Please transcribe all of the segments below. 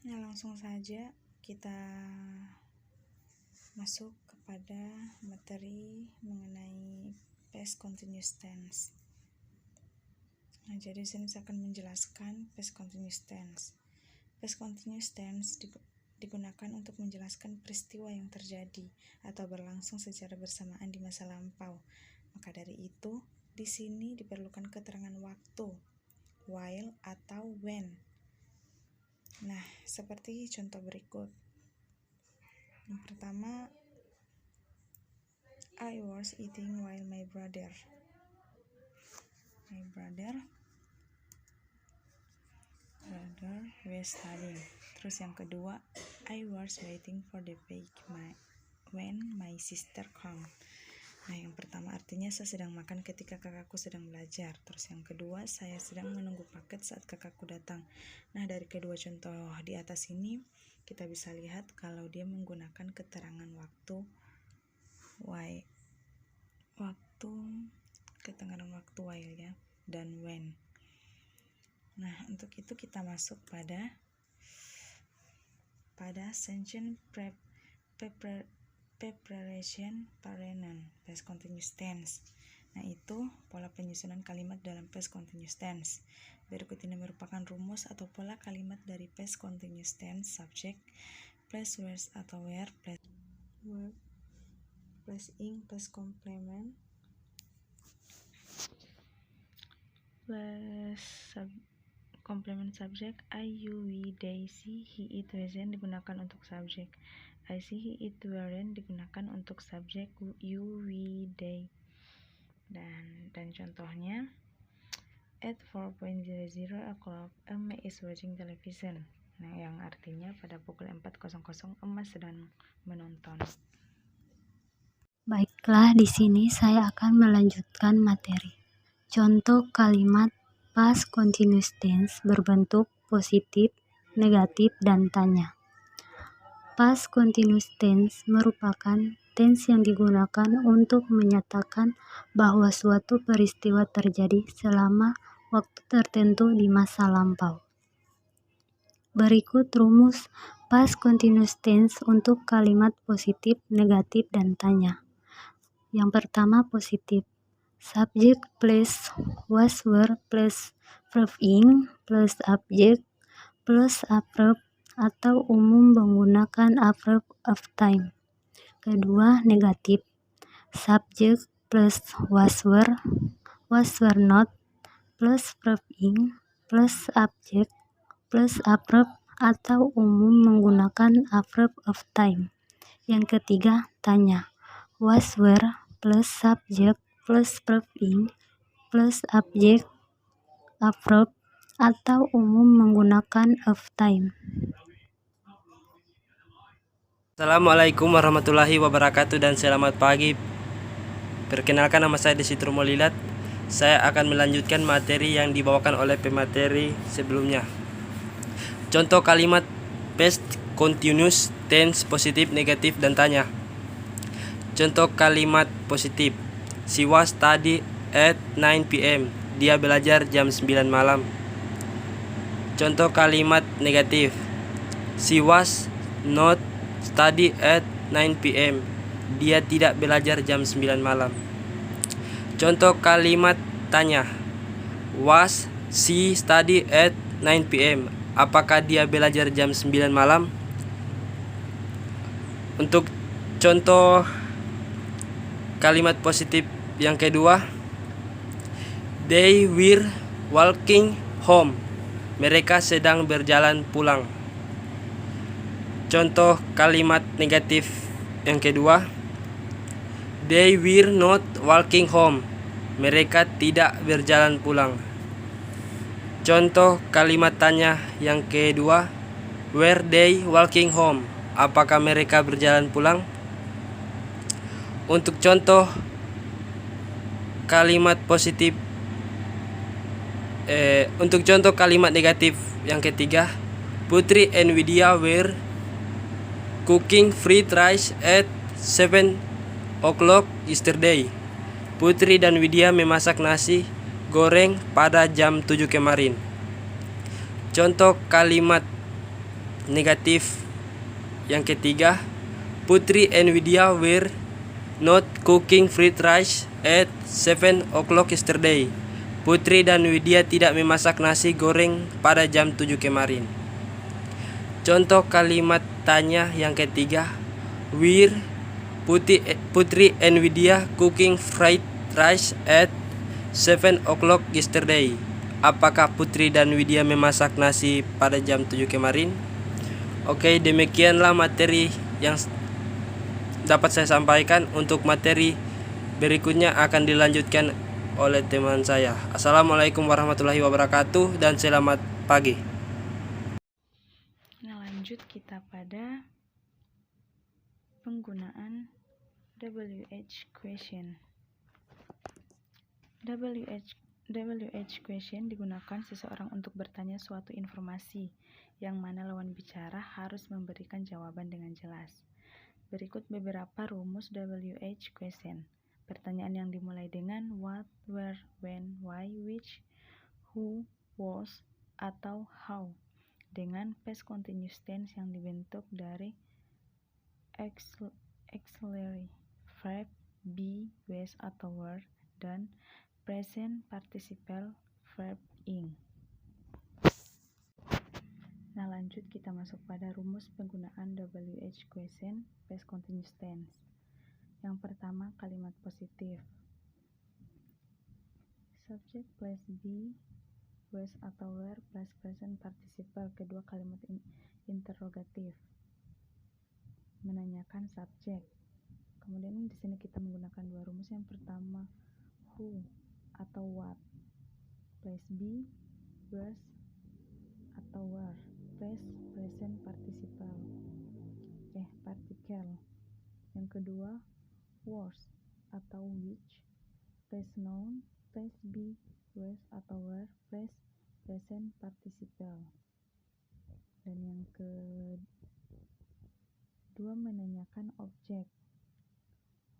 Nah, langsung saja kita masuk kepada materi mengenai past continuous tense. Nah, jadi di sini saya akan menjelaskan past continuous tense. Past continuous tense digunakan untuk menjelaskan peristiwa yang terjadi atau berlangsung secara bersamaan di masa lampau. Maka dari itu, di sini diperlukan keterangan waktu, while atau when. Nah, seperti contoh berikut. Yang pertama, I was eating while my brother was studying. Terus yang kedua, I was waiting for the page when my sister come. Nah, yang pertama artinya saya sedang makan ketika kakakku sedang belajar. Terus yang kedua, saya sedang menunggu paket saat kakakku datang. Nah, dari kedua contoh di atas ini kita bisa lihat kalau dia menggunakan keterangan keterangan waktu while ya, dan when. Nah, untuk itu kita masuk pada sentence preparation parenan past continuous tense. Nah, itu pola penyusunan kalimat dalam past continuous tense. Berikut ini merupakan rumus atau pola kalimat dari past continuous tense: subject, place where atau where, place ing, place complement, complement subject. I, you, we, they, see, he, it, wasn't digunakan untuk subjek. I see, he, it, weren't digunakan untuk subjek. You, we, they. Dan contohnya, at 4:00 o'clock, Emma is watching television. Nah, yang artinya pada pukul 4:00 Emma sedang menonton. Baiklah, di sini saya akan melanjutkan materi. Contoh kalimat past continuous tense berbentuk positif, negatif, dan tanya. Past continuous tense merupakan tense yang digunakan untuk menyatakan bahwa suatu peristiwa terjadi selama waktu tertentu di masa lampau. Berikut rumus past continuous tense untuk kalimat positif, negatif, dan tanya. Yang pertama, positif. Subject plus was, were plus verb ing plus object plus adverb atau umum menggunakan adverb of time. Kedua, negatif. Subject plus was, were not plus verb ing plus object plus adverb atau umum menggunakan adverb of time. Yang ketiga, tanya. Was, were plus subject plus verb ing plus object adverb atau umum menggunakan of time. Assalamualaikum warahmatullahi wabarakatuh dan selamat pagi. Perkenalkan, nama saya Desi Trumolilat. Saya akan melanjutkan materi yang dibawakan oleh pemateri sebelumnya. Contoh kalimat past continuous tense positif, negatif, dan tanya. Contoh kalimat positif: She was study at 9 p.m. Dia belajar jam 9 malam. Contoh kalimat negatif: She was not study at 9 p.m. Dia tidak belajar jam 9 malam. Contoh kalimat tanya: Was she study at 9 p.m. Apakah dia belajar jam 9 malam? Untuk contoh kalimat positif yang kedua, They were walking home. Mereka sedang berjalan pulang. Contoh kalimat negatif yang kedua, They were not walking home. Mereka tidak berjalan pulang. Contoh kalimat tanya yang kedua, Were they walking home? Apakah mereka berjalan pulang? Untuk contoh kalimat positif untuk contoh kalimat negatif yang ketiga, Putri and Widya were cooking fried rice at 7 o'clock yesterday. Putri dan Widya memasak nasi goreng pada jam 7 kemarin. Contoh kalimat negatif. Yang ketiga, Putri and Widya were not cooking fried rice at 7 o'clock yesterday. Putri dan Widya tidak memasak nasi goreng pada jam 7 kemarin. Contoh kalimat tanya yang ketiga, were Putri and Widya cooking fried rice at 7 o'clock yesterday. Apakah Putri dan Widya memasak nasi pada jam 7 kemarin? Oke, demikianlah materi yang dapat saya sampaikan. Untuk materi berikutnya akan dilanjutkan oleh teman saya. Assalamualaikum warahmatullahi wabarakatuh dan selamat pagi. Nah, lanjut kita pada penggunaan WH question. WH question digunakan seseorang untuk bertanya suatu informasi yang mana lawan bicara harus memberikan jawaban dengan jelas. Berikut beberapa rumus WH question. Pertanyaan yang dimulai dengan what, where, when, why, which, who, was, atau how, dengan past continuous tense yang dibentuk dari auxiliary verb be, was, atau were, dan present participle verb ing. Nah, lanjut kita masuk pada rumus penggunaan WH question past continuous tense. Yang pertama, kalimat positif. Subject plus be, was atau were plus present participle. Kedua, kalimat interrogatif. Menanyakan subjek. Kemudian di sini kita menggunakan dua rumus. Yang pertama, who atau what plus be, was atau were plus present participle partikel. Yang kedua, was atau which plus noun plus be, was atau were plus present participle. Dan yang kedua, menanyakan objek.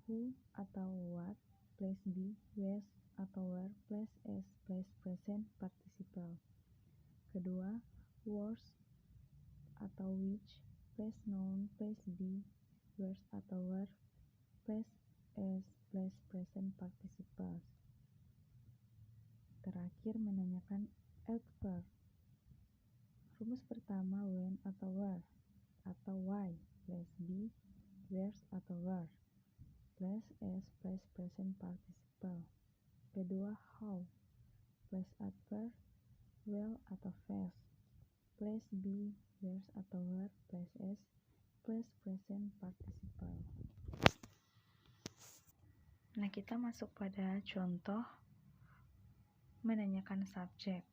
Who atau what plus be, was atau were plus s plus present participle. Kedua, was atau which plus noun plus be, was atau were plus s plus present participle. Terakhir, menanyakan adverb. Rumus pertama, when atau where atau why plus be, where atau were plus s plus present participle. Kedua, how plus adverb will atau fast plus be, where atau were plus s plus present participle. Nah, kita masuk pada contoh menanyakan subjek.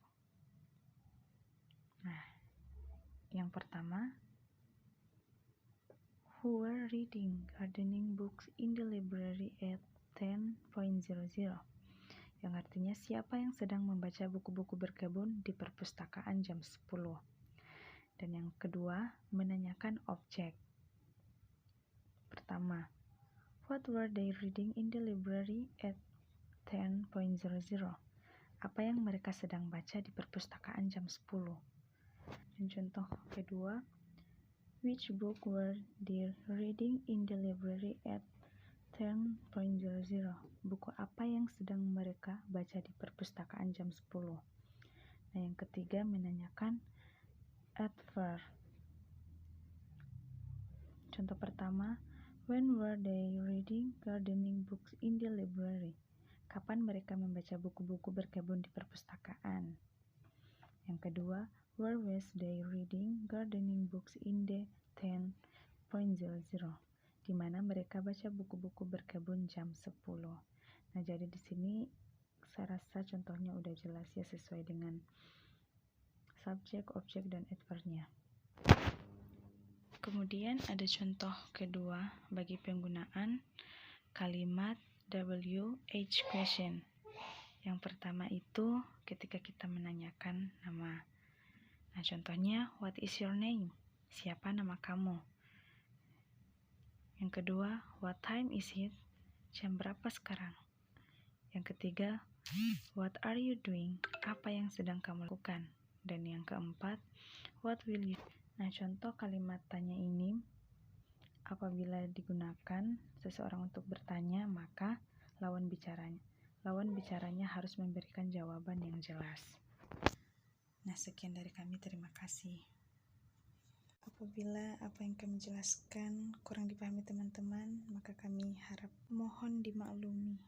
Nah, yang pertama, who were reading gardening books in the library at 10:00, yang artinya siapa yang sedang membaca buku-buku berkebun di perpustakaan jam 10. Dan yang kedua, menanyakan objek. Pertama, what were they reading in the library at 10:00? Apa yang mereka sedang baca di perpustakaan jam 10. Dan contoh kedua, which book were they reading in the library at 10:00? Buku apa yang sedang mereka baca di perpustakaan jam 10. Nah, yang ketiga, menanyakan adverb. Contoh pertama, when were they reading gardening books in the library? Kapan mereka membaca buku-buku berkebun di perpustakaan? Yang kedua, where was they reading gardening books in the 10:00? Di mana mereka baca buku-buku berkebun jam 10. Nah, jadi di sini saya rasa contohnya udah jelas ya, sesuai dengan subjek, objek, dan adverbnya. Kemudian ada contoh kedua bagi penggunaan kalimat WH question. Yang pertama itu ketika kita menanyakan nama. Nah, contohnya, what is your name? Siapa nama kamu? Yang kedua, what time is it? Jam berapa sekarang? Yang ketiga, what are you doing? Apa yang sedang kamu lakukan? Dan yang keempat, what will you Nah, contoh kalimat tanya ini, apabila digunakan seseorang untuk bertanya, maka lawan bicaranya harus memberikan jawaban yang jelas. Nah, sekian dari kami, terima kasih. Apabila apa yang kami jelaskan kurang dipahami teman-teman, maka kami mohon dimaklumi.